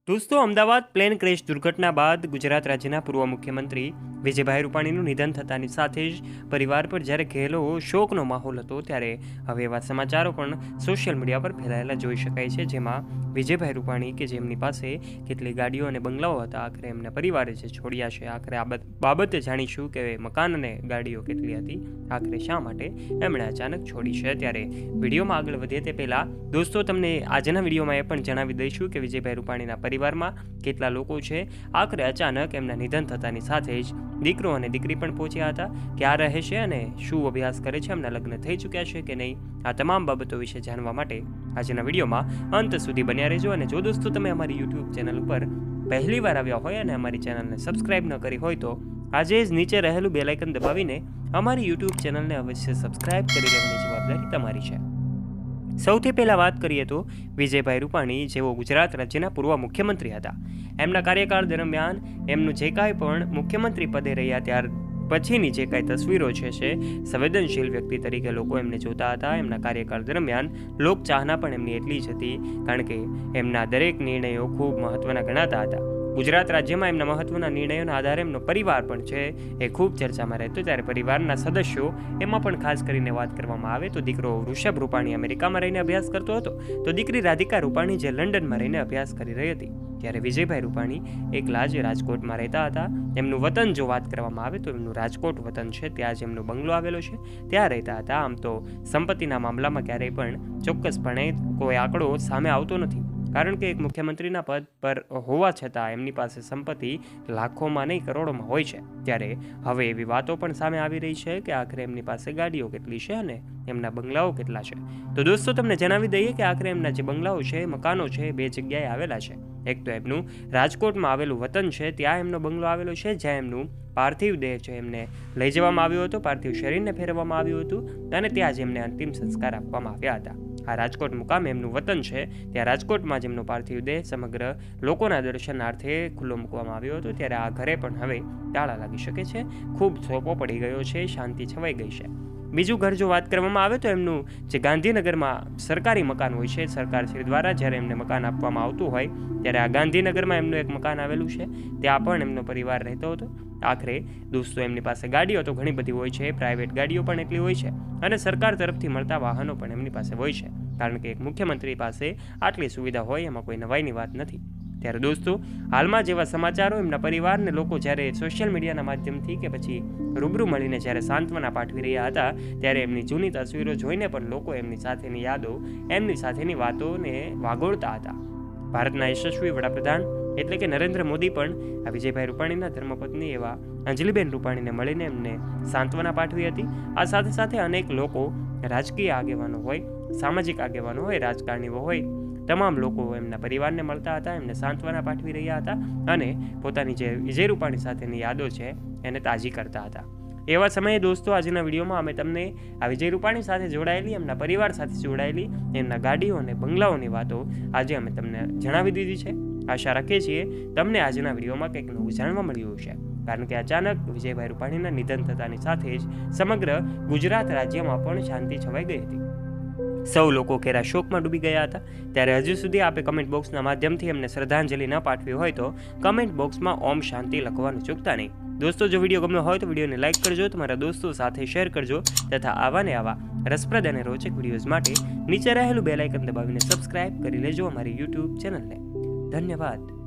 दोस्तों, Ahmedabad plane crash दुर्घटना बाद गुजरात राज्यના પૂર્વ મુખ્યમંત્રી વિજયભાઈ રૂપાણીનું નિધન થતાની સાથે જ પરિવાર પર જ્યારે ઘેલો શોકનો માહોલ હતો, ત્યારે હવે એવા સમાચારો પણ સોશિયલ મીડિયા પર ફેલાયેલા જોઈ શકાય છે, જેમાં વિજયભાઈ રૂપાણી કે જેમની પાસે કેટલી ગાડીઓ અને બંગલાઓ હતા, આખરે એમના પરિવારે જે છોડ્યા છે, આખરે આ બાબતે જાણીશું કે મકાન અને ગાડીઓ કેટલી હતી, આખરે શા માટે એમણે અચાનક છોડી છે। ત્યારે વિડીયોમાં આગળ વધીએ તે પહેલાં દોસ્તો, તમને આજના વિડીયોમાં એ પણ જણાવી દઈશું કે વિજયભાઈ રૂપાણીના પરિવારમાં કેટલા લોકો છે। આખરે અચાનક એમના નિધન થતાની સાથે જ દીકરો અને દીકરી પણ પહોંચ્યા હતા, ક્યાં રહે છે અને શું અભ્યાસ કરે છે, એમના લગ્ન થઈ ચૂક્યા છે કે નહીં, આ તમામ બાબતો વિશે જાણવા માટે આજના વિડીયોમાં અંત સુધી બન્યા રહેજો। અને જો દોસ્તો તમે અમારી યુટ્યુબ ચેનલ ઉપર પહેલી વાર આવ્યા હોય અને અમારી ચેનલને સબસ્ક્રાઇબ ન કરી હોય તો આજે જ નીચે રહેલું બેલ આઇકન દબાવીને અમારી યુટ્યુબ ચેનલને અવશ્ય સબસ્ક્રાઇબ કરી લેવાની જવાબદારી તમારી છે। સૌથી પહેલાં વાત કરીએ તો વિજયભાઈ રૂપાણી જેઓ ગુજરાત રાજ્યના પૂર્વ મુખ્યમંત્રી હતા, એમના કાર્યકાળ દરમિયાન એમનું જે કાંઈ પણ મુખ્યમંત્રી પદે રહ્યા ત્યાર પછીની જે કાંઈ તસવીરો છે સંવેદનશીલ વ્યક્તિ તરીકે લોકો એમને જોતા હતા। એમના કાર્યકાળ દરમિયાન લોકચાહના પણ એમની એટલી જ હતી, કારણ કે એમના દરેક નિર્ણયો ખૂબ મહત્ત્વના ગણાતા હતા। ગુજરાત રાજ્યમાં એમના મહત્ત્વના નિર્ણયોના આધારે એમનો પરિવાર પણ છે એ ખૂબ ચર્ચામાં રહેતો। ત્યારે પરિવારના સદસ્યો એમાં પણ ખાસ કરીને વાત કરવામાં આવે તો દીકરો ઋષભ રૂપાણી અમેરિકામાં રહીને અભ્યાસ કરતો હતો, તો દીકરી રાધિકા રૂપાણી જે લંડનમાં રહીને અભ્યાસ કરી રહી હતી। ત્યારે વિજયભાઈ રૂપાણી એકલા જ રાજકોટમાં રહેતા હતા। એમનું વતન જો વાત કરવામાં આવે તો એમનું રાજકોટ વતન છે, ત્યાં જ એમનો બંગલો આવેલો છે, ત્યાં રહેતા હતા। આમ તો સંપત્તિના મામલામાં ક્યારેય પણ ચોક્કસપણે કોઈ આંકડો સામે આવતો નથી, કારણ કે એક મુખ્યમંત્રીના પદ પર હોવા છતાં એમની પાસે સંપત્તિ લાખોમાં નહીં કરોડોમાં હોય છે। ત્યારે હવે એવી વાતો પણ સામે આવી રહી છે કે આખરે એમની પાસે ગાડીઓ કેટલી છે અને એમના બંગલાઓ કેટલા છે। તો દોસ્તો, તમને જણાવી દઈએ કે આખરે એમના જે બંગલાઓ છે, મકાનો છે, બે જગ્યાએ આવેલા છે। એક તો એમનું રાજકોટમાં આવેલું વતન છે, ત્યાં એમનો બંગલો આવેલો છે, જ્યાં એમનું પાર્થિવ દેહ છે એમને લઈ જવામાં આવ્યો હતો, પાર્થિવ શરીરને ફેરવવામાં આવ્યું હતું અને ત્યાં જ એમને અંતિમ સંસ્કાર આપવામાં આવ્યા હતા। આ રાજકોટ મુકામે એમનું વતન છે, ત્યાં રાજકોટમાં જ એમનો પાર્થિવ દેહ સમગ્ર લોકોના દર્શનાર્થે ખુલ્લો મૂકવામાં આવ્યો હતો। ત્યારે આ ઘરે પણ હવે તાળા લાગી શકે છે, ખૂબ સોપો પડી ગયો છે, શાંતિ છવાઈ ગઈ છે। બીજું ઘર જો વાત કરવામાં આવે તો એમનું જે ગાંધીનગરમાં સરકારી મકાન હોય છે, સરકારશ્રી દ્વારા જ્યારે એમને મકાન આપવામાં આવતું હોય ત્યારે આ ગાંધીનગરમાં એમનું એક મકાન આવેલું છે, ત્યાં પણ એમનો પરિવાર રહેતો હતો। આખરે દોસ્તો, એમની પાસે ગાડીઓ તો ઘણી બધી હોય છે, પ્રાઇવેટ ગાડીઓ પણ એટલી હોય છે અને સરકાર તરફથી મળતા વાહનો પણ એમની પાસે હોય છે, કારણ કે એક મુખ્યમંત્રી પાસે આટલી સુવિધા હોય એમાં કોઈ નવાઈની વાત નથી। ત્યારે દોસ્તો, હાલમાં જેવા સમાચારો એમના પરિવારને લોકો જ્યારે સોશિયલ મીડિયાના માધ્યમથી કે પછી રૂબરૂ મળીને જ્યારે સાંત્વના પાઠવી રહ્યા હતા, ત્યારે એમની જૂની તસવીરો જોઈને પણ લોકો એમની સાથેની યાદો, એમની સાથેની વાતોને વાગોળતા હતા। ભારતના યશસ્વી વડાપ્રધાન એટલે કે નરેન્દ્ર મોદી પણ આ વિજયભાઈ રૂપાણીના ધર્મપત્ની એવા અંજલિબેન રૂપાણીને મળીને એમને સાંત્વના પાઠવી હતી। આ સાથે સાથે અનેક લોકો, રાજકીય આગેવાનો હોય, સામાજિક આગેવાનો હોય, રાજકારણીઓ હોય, તમામ લોકો એમના પરિવારને મળતા હતા, એમને સાંત્વના પાઠવી રહ્યા હતા અને પોતાની જે વિજય રૂપાણી સાથેની યાદો છે એને તાજી કરતા હતા। એવા સમયે દોસ્તો, આજના વિડીયોમાં અમે તમને આ વિજય રૂપાણી સાથે જોડાયેલી, એમના પરિવાર સાથે જોડાયેલી એમના ગાડીઓ અને બંગલાઓની વાતો આજે અમે તમને જણાવી દીધી છે। આશા રાખીએ છીએ તમને આજના વિડીયોમાં કંઈક નવું જાણવા મળ્યું હશે, કારણ કે અચાનક વિજયભાઈ રૂપાણીના નિધન થતાની સાથે જ સમગ્ર ગુજરાત રાજ્યમાં પણ શાંતિ છવાઈ ગઈ હતી। સૌ લોકો ઘેરા શોકમાં ડૂબી ગયા હતા। ત્યારે હજુ સુધી આપે કમેન્ટ બોક્સના માધ્યમથી એમને શ્રદ્ધાંજલિ ન પાઠવી હોય તો કમેન્ટ બોક્સમાં ઓમ શાંતિ લખવાનું ચૂકતા નહીં। દોસ્તો, જો વિડીયો ગમ્યો હોય તો વિડીયોને લાઇક કરજો, તમારા દોસ્તો સાથે શેર કરજો તથા આવા ને આવા રસપ્રદ અને રોચક વિડીયોઝ માટે નીચે રહેલું બેલ આઇકન દબાવીને સબસ્ક્રાઇબ કરી લેજો અમારી યુટ્યુબ ચેનલને। ધન્યવાદ।